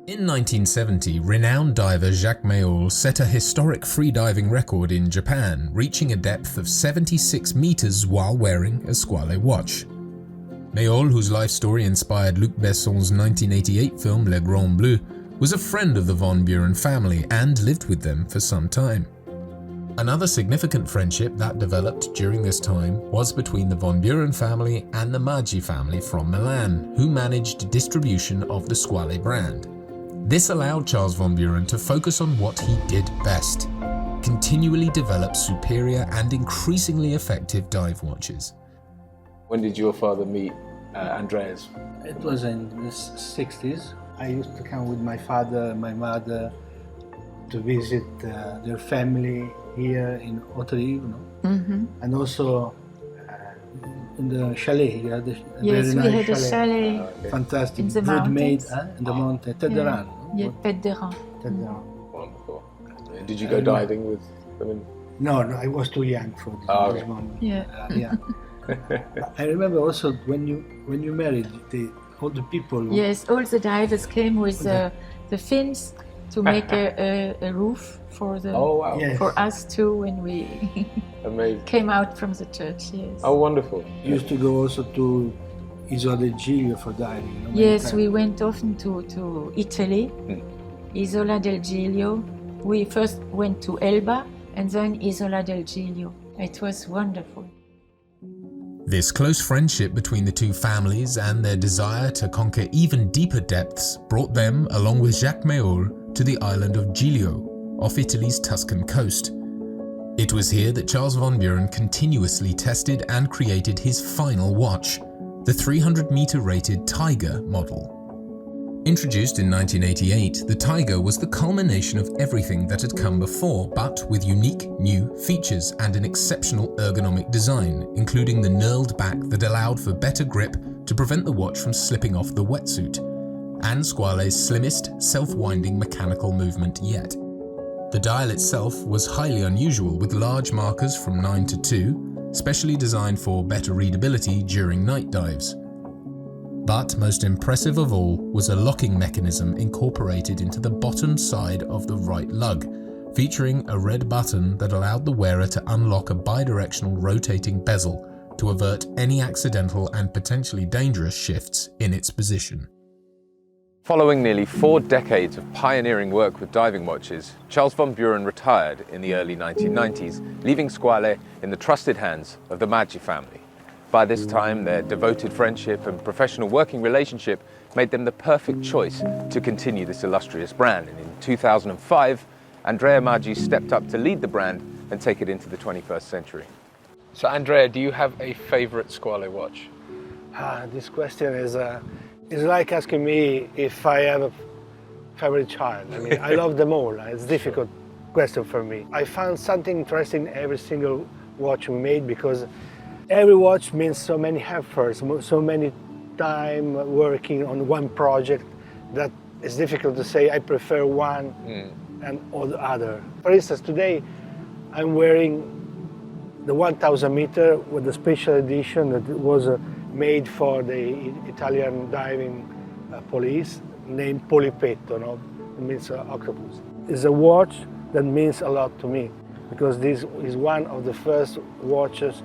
In 1970, renowned diver Jacques Mayol set a historic freediving record in Japan, reaching a depth of 76 meters while wearing a Squale watch. Mayol, whose life story inspired Luc Besson's 1988 film Le Grand Bleu, was a friend of the Von Büren family and lived with them for some time. Another significant friendship that developed during this time was between the Von Büren family and the Maggi family from Milan, who managed distribution of the Squale brand. This allowed Charles Von Büren to focus on what he did best: continually develop superior and increasingly effective dive watches. When did your father meet Andreas? It was in the 60s. I used to come with my father and my mother to visit their family here in Haute-Rive, and also in the chalet here. Yes, we had a chalet. Fantastic, in the wood made mountains. in the mountain, Tête de Rhin. Yeah, Tête de Rhin. Wonderful. Did you go diving with them? No, I was too young for this moment. Yeah. I remember also when you married, all the people. Yes, all the divers came with the fins to make a roof for the for us too when we came out from the church. Yes. Oh, wonderful! You used to go also to Isola del Giglio for diving. Yes, we went often to Italy, Isola del Giglio. We first went to Elba and then Isola del Giglio. It was wonderful. This close friendship between the two families and their desire to conquer even deeper depths brought them, along with Jacques Mayol, to the island of Giglio, off Italy's Tuscan coast. It was here that Charles Von Büren continuously tested and created his final watch, the 300-meter rated Tiger model. Introduced in 1988, the Tiger was the culmination of everything that had come before, but with unique new features and an exceptional ergonomic design, including the knurled back that allowed for better grip to prevent the watch from slipping off the wetsuit, and Squale's slimmest, self-winding mechanical movement yet. The dial itself was highly unusual, with large markers from 9 to 2, specially designed for better readability during night dives. But most impressive of all was a locking mechanism incorporated into the bottom side of the right lug, featuring a red button that allowed the wearer to unlock a bidirectional rotating bezel to avert any accidental and potentially dangerous shifts in its position. Following nearly 4 decades of pioneering work with diving watches, Charles Von Büren retired in the early 1990s, leaving Squale in the trusted hands of the Maggi family. By this time, their devoted friendship and professional working relationship made them the perfect choice to continue this illustrious brand. And in 2005, Andrea Maggi stepped up to lead the brand and take it into the 21st century. So Andrea, do you have a favorite Squale watch? This question is like asking me if I have a favorite child. I mean, I love them all. It's a difficult question for me. I found something interesting in every single watch we made, because every watch means so many efforts, so many time working on one project, that it's difficult to say I prefer one and all the other. For instance, today I'm wearing the 1000 meter with the special edition that was made for the Italian diving police, named Polipetto, no? It means octopus. It's a watch that means a lot to me, because this is one of the first watches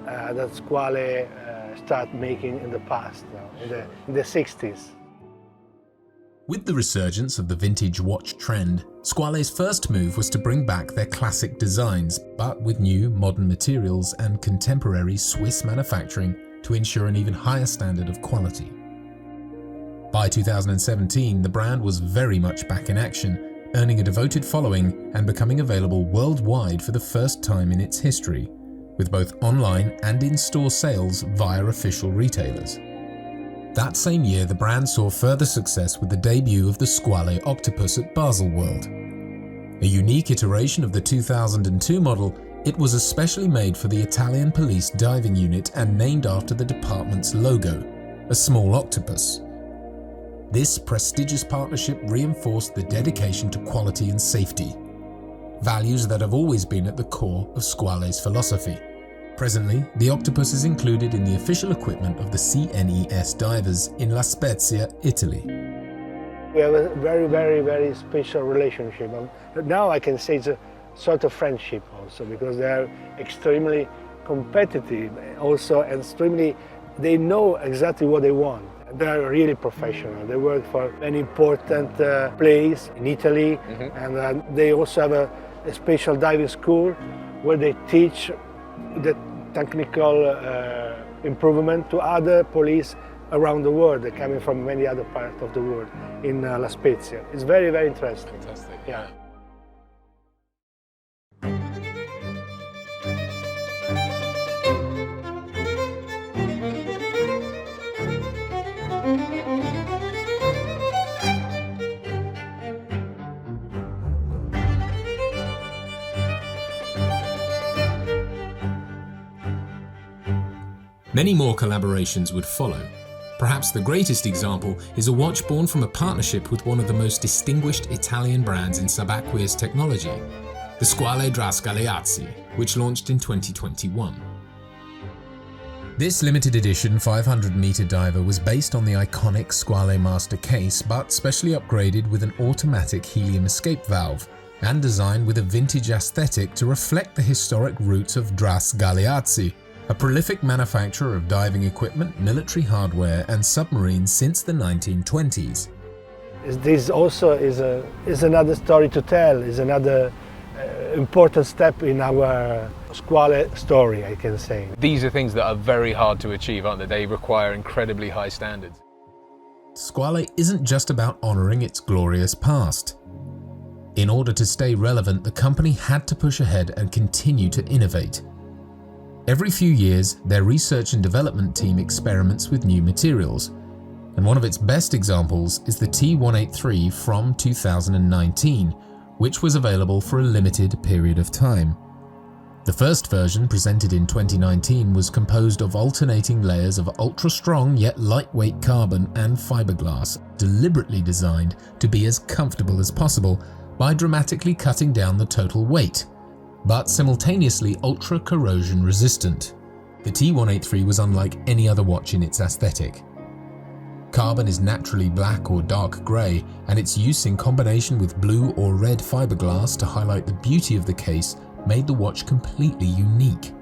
that Squale started making in the past, in the 60s. With the resurgence of the vintage watch trend, Squale's first move was to bring back their classic designs, but with new modern materials and contemporary Swiss manufacturing to ensure an even higher standard of quality. By 2017, the brand was very much back in action, earning a devoted following and becoming available worldwide for the first time in its history, with both online and in-store sales via official retailers. That same year, the brand saw further success with the debut of the Squale Octopus at Baselworld. A unique iteration of the 2002 model, it was especially made for the Italian police diving unit and named after the department's logo, a small octopus. This prestigious partnership reinforced the dedication to quality and safety, values that have always been at the core of Squale's philosophy. Presently, the octopus is included in the official equipment of the CNES divers in La Spezia, Italy. We have a very, very, very special relationship. Now I can say it's a sort of friendship also, because they are extremely competitive also, and they know exactly what they want. They are really professional. They work for an important place in Italy, and they also have a special diving school where they teach the technical improvement to other police around the world. They're coming from many other parts of the world in La Spezia. It's very, very interesting. Fantastic. Yeah. Many more collaborations would follow. Perhaps the greatest example is a watch born from a partnership with one of the most distinguished Italian brands in subaqueous technology, the Squale Dras Galeazzi, which launched in 2021. This limited edition 500-meter diver was based on the iconic Squale Master case, but specially upgraded with an automatic helium escape valve and designed with a vintage aesthetic to reflect the historic roots of Dras Galeazzi, a prolific manufacturer of diving equipment, military hardware and submarines since the 1920s. This also is another story to tell, is another important step in our Squale story, I can say. These are things that are very hard to achieve, aren't they? They require incredibly high standards. Squale isn't just about honouring its glorious past. In order to stay relevant, the company had to push ahead and continue to innovate. Every few years, their research and development team experiments with new materials, and one of its best examples is the T183 from 2019, which was available for a limited period of time. The first version, presented in 2019, was composed of alternating layers of ultra-strong yet lightweight carbon and fiberglass, deliberately designed to be as comfortable as possible by dramatically cutting down the total weight, but simultaneously ultra-corrosion resistant. The T183 was unlike any other watch in its aesthetic. Carbon is naturally black or dark grey, and its use in combination with blue or red fiberglass to highlight the beauty of the case made the watch completely unique.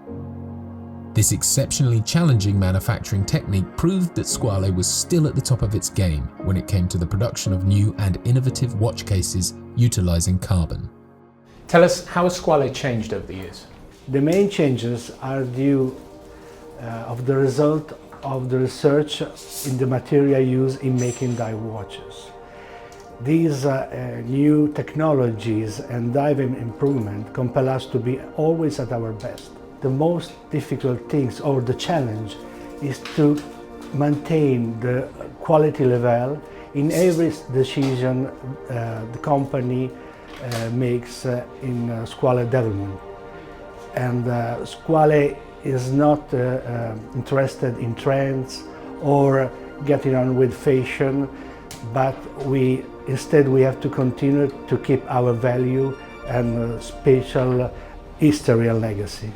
This exceptionally challenging manufacturing technique proved that Squale was still at the top of its game when it came to the production of new and innovative watch cases utilising carbon. Tell us, how has Squale changed over the years? The main changes are due of the result of the research in the material used in making dive watches. These new technologies and diving improvement compel us to be always at our best. The most difficult things, or the challenge, is to maintain the quality level in every decision the company makes in Squale development. And Squale is not interested in trends or getting on with fashion, but instead we have to continue to keep our value and special history and legacy.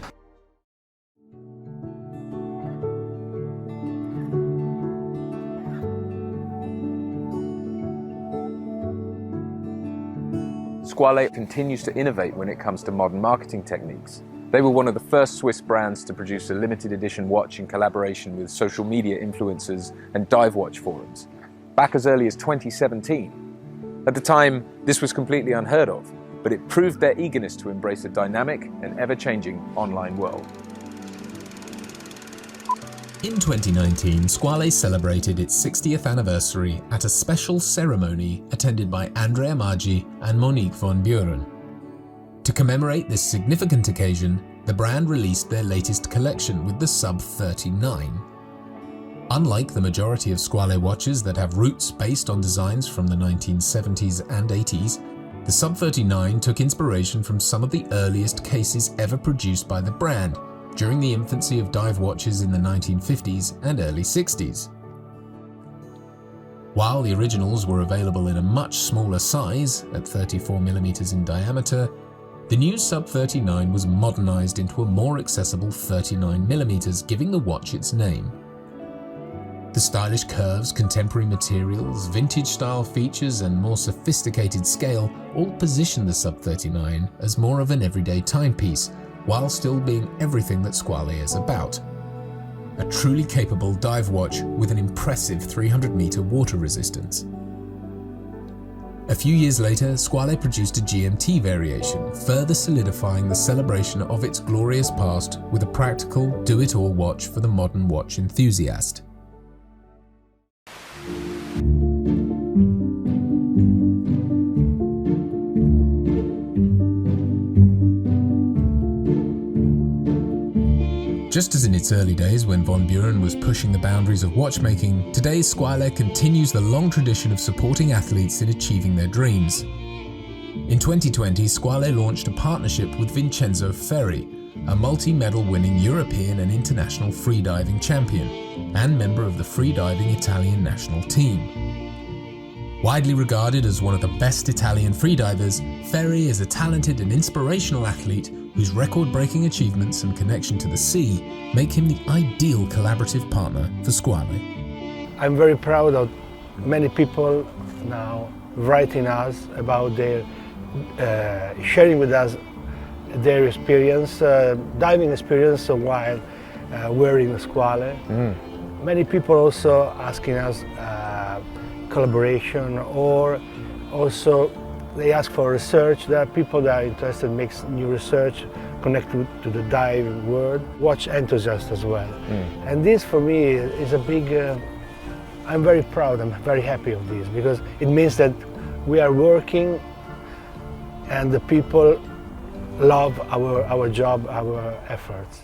Squale continues to innovate when it comes to modern marketing techniques. They were one of the first Swiss brands to produce a limited edition watch in collaboration with social media influencers and dive watch forums, back as early as 2017. At the time, this was completely unheard of, but it proved their eagerness to embrace a dynamic and ever-changing online world. In 2019, Squale celebrated its 60th anniversary at a special ceremony attended by Andrea Maggi and Monique Von Büren. To commemorate this significant occasion, the brand released their latest collection with the Sub 39. Unlike the majority of Squale watches that have roots based on designs from the 1970s and 80s, the Sub 39 took inspiration from some of the earliest cases ever produced by the brand during the infancy of dive watches in the 1950s and early 60s. While the originals were available in a much smaller size, at 34mm in diameter, the new Sub 39 was modernized into a more accessible 39mm, giving the watch its name. The stylish curves, contemporary materials, vintage-style features and more sophisticated scale all position the Sub-39 as more of an everyday timepiece, while still being everything that Squale is about. A truly capable dive watch with an impressive 300-meter water resistance. A few years later, Squale produced a GMT variation, further solidifying the celebration of its glorious past with a practical, do-it-all watch for the modern watch enthusiast. Just as in its early days when Von Büren was pushing the boundaries of watchmaking, today Squale continues the long tradition of supporting athletes in achieving their dreams. In 2020, Squale launched a partnership with Vincenzo Ferri, a multi-medal winning European and international freediving champion, and member of the freediving Italian national team. Widely regarded as one of the best Italian freedivers, Ferri is a talented and inspirational athlete whose record-breaking achievements and connection to the sea make him the ideal collaborative partner for Squale. I'm very proud of many people now writing us about their, sharing with us their experience, diving experience while wearing Squale. Many people also asking us collaboration, or also they ask for research. There are people that are interested in making new research connected to the diving world, watch enthusiasts as well. And this for me is a big, I'm very proud, I'm very happy of this, because it means that we are working and the people love our job, our efforts.